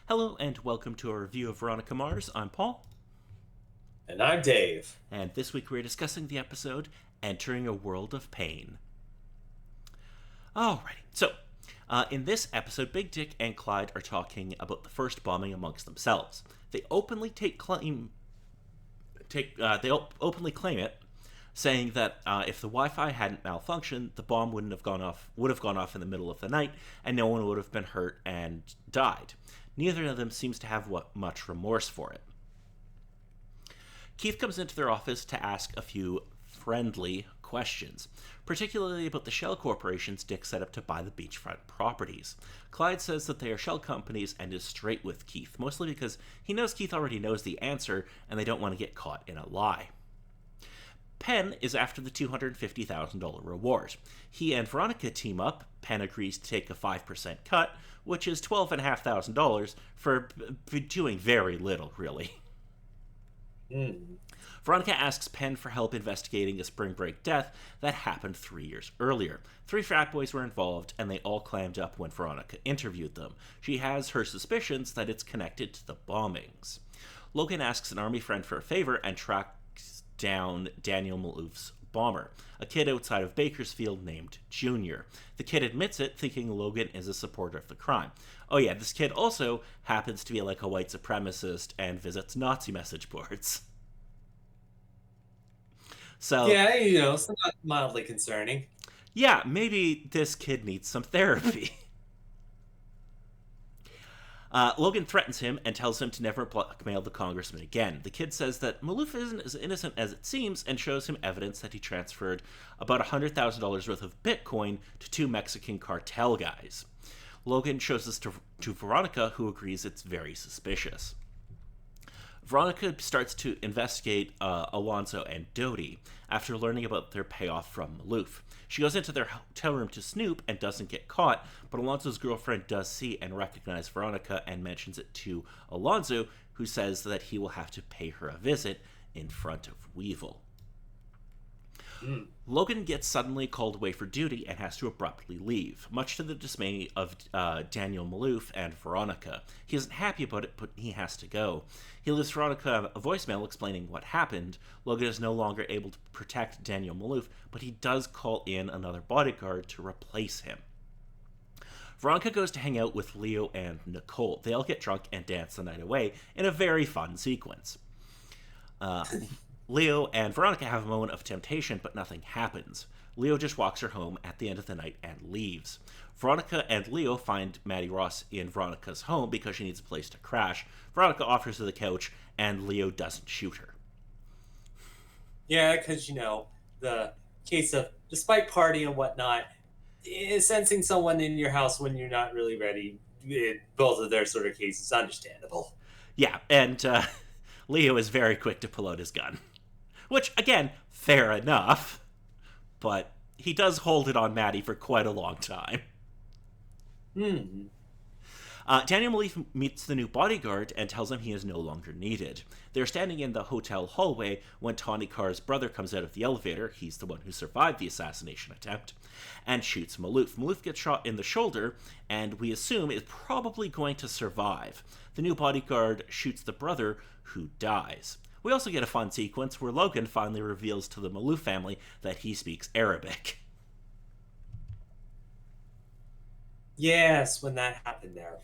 Hello and welcome to a review of Veronica Mars. I'm Paul, And I'm Dave. and this week we're discussing the episode Entering a World of Pain. Alrighty, in this episode, Big Dick and Clyde are talking about the first bombing amongst themselves. They openly openly claim it, saying that if the Wi-Fi hadn't malfunctioned, the bomb would have gone off in the middle of the night, and no one would have been hurt and died. Neither of them seems to have much remorse for it. Keith comes into their office to ask a few friendly questions, particularly about the shell corporations Dick set up to buy the beachfront properties. Clyde says that they are shell companies and is straight with Keith, mostly because he knows Keith already knows the answer and they don't want to get caught in a lie. Penn is after the $250,000 reward. He and Veronica team up. Penn agrees to take a 5% cut, which is $12,500 for doing very little, really. Mm. Veronica asks Penn for help investigating a spring break death that happened 3 years earlier. 3 frat boys were involved, and they all clammed up when Veronica interviewed them. She has her suspicions that it's connected to the bombings. Logan asks an army friend for a favor and tracks down Daniel Malouf's bomber, a kid outside of Bakersfield named Junior. The kid admits it, thinking Logan is a supporter of the crime. Oh yeah, this kid also happens to be like a white supremacist and visits Nazi message boards. So, Yeah, somewhat mildly concerning. yeah, maybe this kid needs some therapy. Logan threatens him and tells him to never blackmail the congressman again. The kid says that Malouf isn't as innocent as it seems and shows him evidence that he transferred about $100,000 worth of Bitcoin to 2 Mexican cartel guys. Logan shows this to Veronica, who agrees it's very suspicious. Veronica starts to investigate Alonzo and Dodie after learning about their payoff from Malouf. She goes into their hotel room to snoop and doesn't get caught, but Alonzo's girlfriend does see and recognize Veronica and mentions it to Alonzo, who says that he will have to pay her a visit in front of Weevil. Mm. Logan gets suddenly called away for duty and has to abruptly leave, much to the dismay of Daniel Malouf and Veronica. He isn't happy about it, but he has to go. He leaves Veronica a voicemail explaining what happened. Logan is no longer able to protect Daniel Malouf, but he does call in another bodyguard to replace him. Veronica goes to hang out with Leo and Nicole. They all get drunk and dance the night away in a very fun sequence. Leo and Veronica have a moment of temptation, but nothing happens. Leo just walks her home at the end of the night and leaves. Veronica and Leo find Maddie Ross in Veronica's home because she needs a place to crash. Veronica offers her the couch, and Leo doesn't shoot her. Yeah, because, the case of, despite partying and whatnot, sensing someone in your house when you're not really ready, both of their sort of cases, understandable. Yeah, and Leo is very quick to pull out his gun. Which, again, fair enough, but he does hold it on Maddie for quite a long time. Hmm. Daniel Malouf meets the new bodyguard and tells him he is no longer needed. They're standing in the hotel hallway when Tawny Carr's brother comes out of the elevator, he's the one who survived the assassination attempt, and shoots Malouf. Malouf gets shot in the shoulder, and we assume is probably going to survive. The new bodyguard shoots the brother, who dies. We also get a fun sequence where Logan finally reveals to the Malouf family that he speaks Arabic. Yes, when that happened there.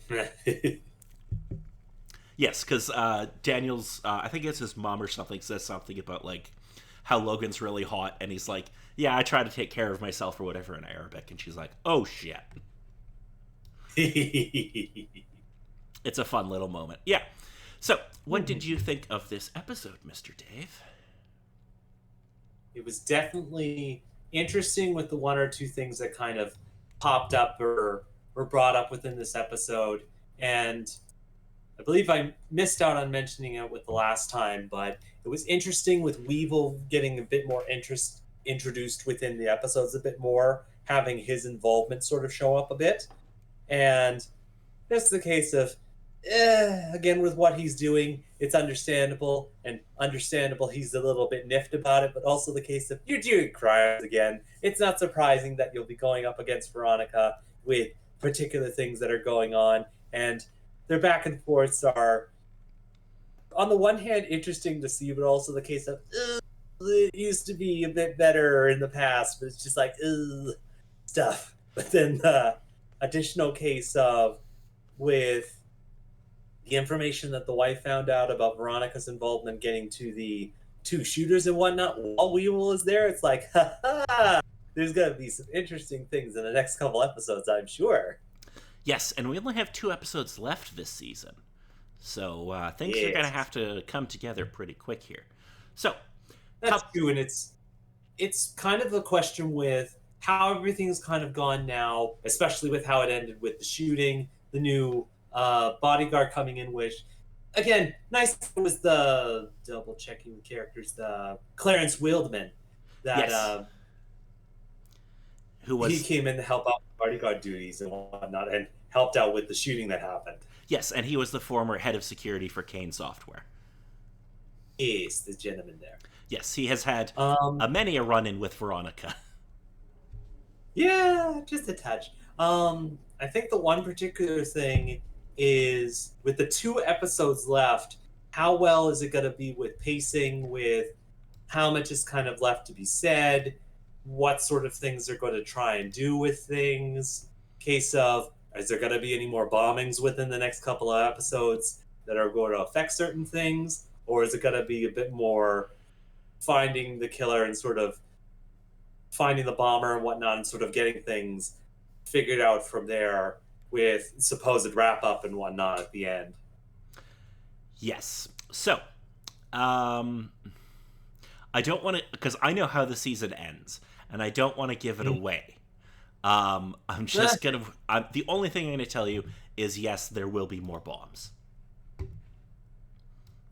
Yes, because Daniel's, I think it's his mom or something, says something about, like, how Logan's really hot, and he's like, yeah, I try to take care of myself or whatever in Arabic, and she's like, oh shit. It's a fun little moment. Yeah. So, what did you think of this episode, Mr. Dave? It was definitely interesting with the one or two things that kind of popped up or were brought up within this episode. And I believe I missed out on mentioning it with the last time, but it was interesting with Weevil getting a bit more interest introduced within the episodes a bit more, having his involvement sort of show up a bit. And that's the case of, again, with what he's doing, it's understandable, and understandable he's a little bit niffed about it, but also the case of, you're doing crimes again. It's not surprising that you'll be going up against Veronica with particular things that are going on. And their back and forths are, on the one hand, interesting to see, but also the case of, it used to be a bit better in the past, but it's just like, stuff. But then the additional case of, with the information that the wife found out about Veronica's involvement getting to the two shooters and whatnot while Weevil is there, it's like, ha ha! There's going to be some interesting things in the next couple episodes, I'm sure. Yes, and we only have 2 episodes left this season. So things are going to Yes, have to come together pretty quick here. So, that's true, and it's kind of a question with how everything's kind of gone now, especially with how it ended with the shooting, the new bodyguard coming in, which, again, nice was the double checking characters, the Clarence Wildman, that yes, who he was came in to help out with bodyguard duties and whatnot, and helped out with the shooting that happened. yes, and he was the former head of security for Kane Software. Yes, the gentleman there. Yes, he has had Um, many a run-in with Veronica. Yeah, just a touch. I think the one particular thing is, with the 2 episodes left, how well is it going to be with pacing, with how much is kind of left to be said, what sort of things they're going to try and do with things. Case of, is there going to be any more bombings within the next couple of episodes that are going to affect certain things? Or is it going to be a bit more finding the killer and sort of finding the bomber and whatnot and sort of getting things figured out from there with supposed wrap up and whatnot at the end? Yes. So, um, I don't want to, because I know how the season ends, and I don't want to give it Mm. away. I'm just gonna. The only thing I'm gonna tell you is yes, there will be more bombs.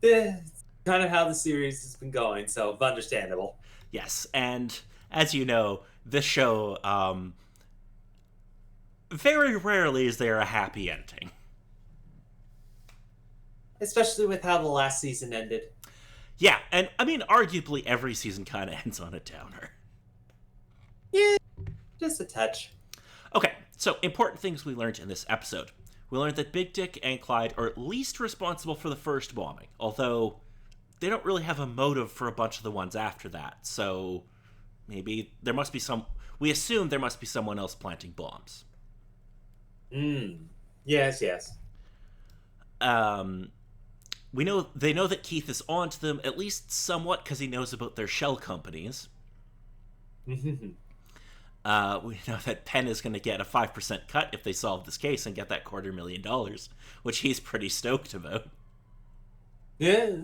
It's kind of how the series has been going, so understandable. Yes, and as you know, this show, very rarely is there a happy ending. Especially with how the last season ended. Yeah, and I mean, arguably every season kind of ends on a downer. Yeah, just a touch. Okay, so important things we learned in this episode. We learned that Big Dick and Clyde are at least responsible for the first bombing, although they don't really have a motive for a bunch of the ones after that, so maybe there must be some. We assume there must be someone else planting bombs. Mm. Yes, yes. Um, we know they know that Keith is onto them, at least somewhat, because he knows about their shell companies. We know that Penn is going to get a 5% cut if they solve this case and get that $250,000, which he's pretty stoked about. Yeah.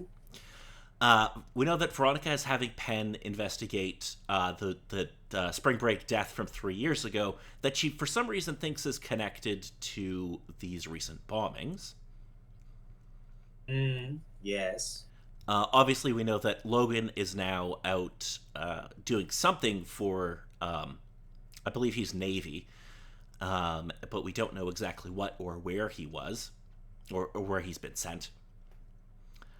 We know that Veronica is having Penn investigate the spring break death from 3 years ago that she, for some reason, thinks is connected to these recent bombings. Mm. Yes. Obviously, we know that Logan is now out doing something for, I believe he's Navy, but we don't know exactly what or where he was, or where he's been sent.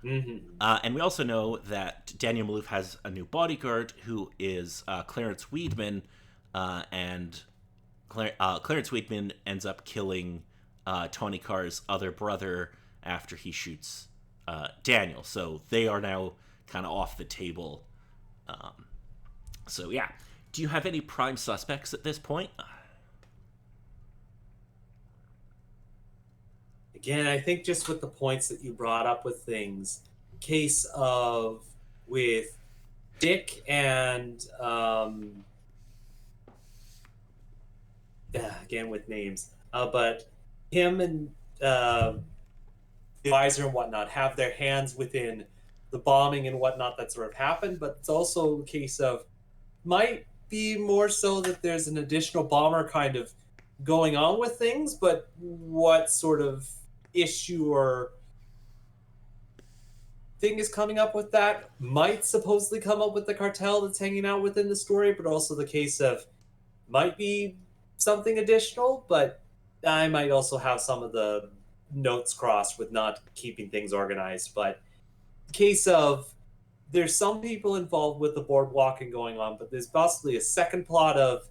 Mm-hmm. And we also know that Daniel Malouf has a new bodyguard who is Clarence Weedman, and Clarence Weedman ends up killing Tony Carr's other brother after he shoots Daniel. So they are now kind of off the table. So yeah. Do you have any prime suspects at this point? Again, I think just with the points that you brought up with things, case of, with Dick and again with names, but him and the advisor and whatnot have their hands within the bombing and whatnot that sort of happened. But it's also a case of, might be more so that there's an additional bomber kind of going on with things, but what sort of issue or thing is coming up with that might supposedly come up with the cartel that's hanging out within the story, but also the case of, might be something additional, but I might also have some of the notes crossed with not keeping things organized. But case of, there's some people involved with the boardwalking going on, but there's possibly a second plot of,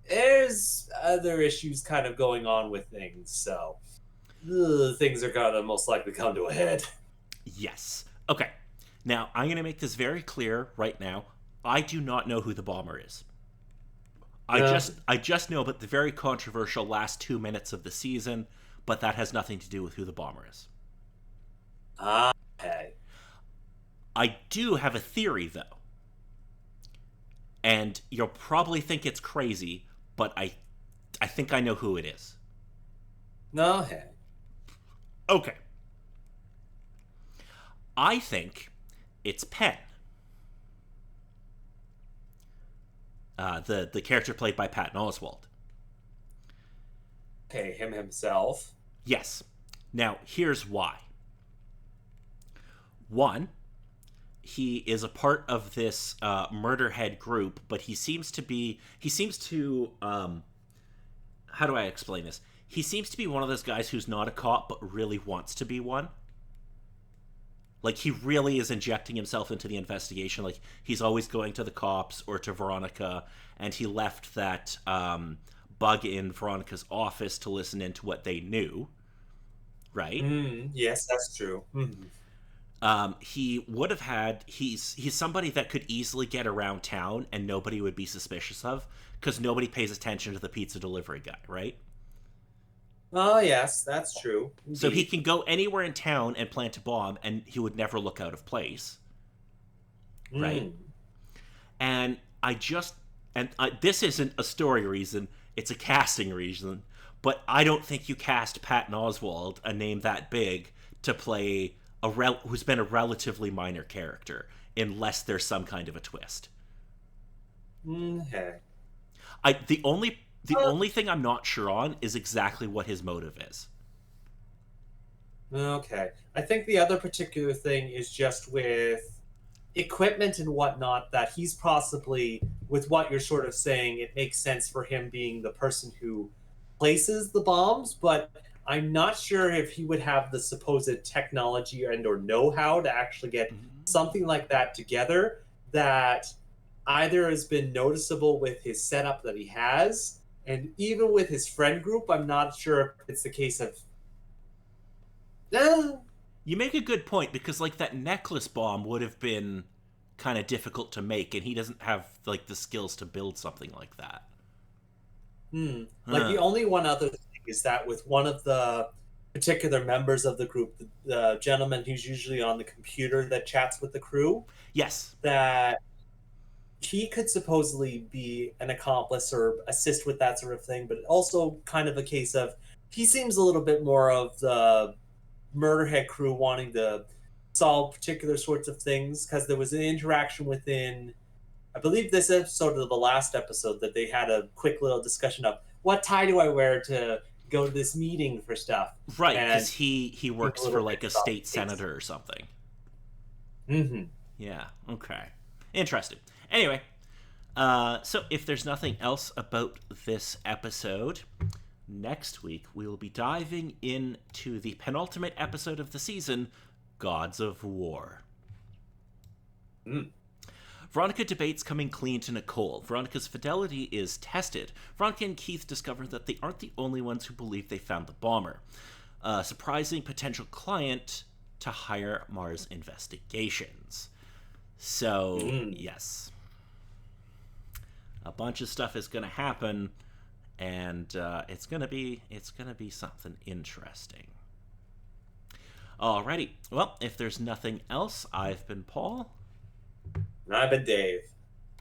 there's other issues kind of going on with things. So things are gonna most likely come to a head. Yes. Okay. Now, I'm going to make this very clear right now. I do not know who the bomber is. No. I just know about the very controversial last 2 minutes of the season, but that has nothing to do with who the bomber is. Ah, okay. I do have a theory though. And you'll probably think it's crazy, but I think I know who it is. No, hey. Okay. I think it's Penn. The character played by Patton Oswalt. Okay, him himself. Yes. Now, here's why. One, he is a part of this murder head group, but he seems to how do I explain this? He seems to be one of those guys who's not a cop but really wants to be one. Like, he really is injecting himself into the investigation. Like, he's always going to the cops or to Veronica, and he left that bug in Veronica's office to listen into what they knew, right? Yes, that's true. He would have had he's somebody that could easily get around town and nobody would be suspicious of because nobody pays attention to the pizza delivery guy, right? Oh, yes, that's true. So he Indeed. can go anywhere in town and plant a bomb and he would never look out of place, right? Mm. And this isn't a story reason, it's a casting reason, but I don't think you cast Patton Oswalt, a name that big, to play who's been a relatively minor character unless there's some kind of a twist. Hey. The only thing I'm not sure on is exactly what his motive is. Okay. I think the other particular thing is just with equipment and whatnot that he's possibly, with what you're sort of saying, it makes sense for him being the person who places the bombs, but I'm not sure if he would have the supposed technology and or know-how to actually get something like that together that either has been noticeable with his setup that he has, and even with his friend group, I'm not sure if it's the case of eh, You make a good point because like that necklace bomb would have been kind of difficult to make and he doesn't have like the skills to build something like that. Like Huh. the only one other thing is that with one of the particular members of the group, the gentleman who's usually on the computer that chats with the crew, Yes. that he could supposedly be an accomplice or assist with that sort of thing, but also kind of a case of he seems a little bit more of the murderhead crew wanting to solve particular sorts of things because there was an interaction within, I believe, this episode of the last episode that they had a quick little discussion of what tie do I wear to go to this meeting for stuff, Right, and cuz he seemed a works for little like bit a off state base. senator or something. Mm-hmm. Yeah. Okay. Interesting. Anyway, so if there's nothing else about this episode, next week we will be diving into the penultimate episode of the season, Gods of War. Mm. Veronica debates coming clean to Nicole. Veronica's fidelity is tested. Veronica and Keith discover that they aren't the only ones who believe they found the bomber. A surprising potential client to hire Mars Investigations. So, Mm. yes, a bunch of stuff is going to happen, and it's gonna be something interesting. Alrighty, well, if there's nothing else, I've been Paul. And I've been Dave.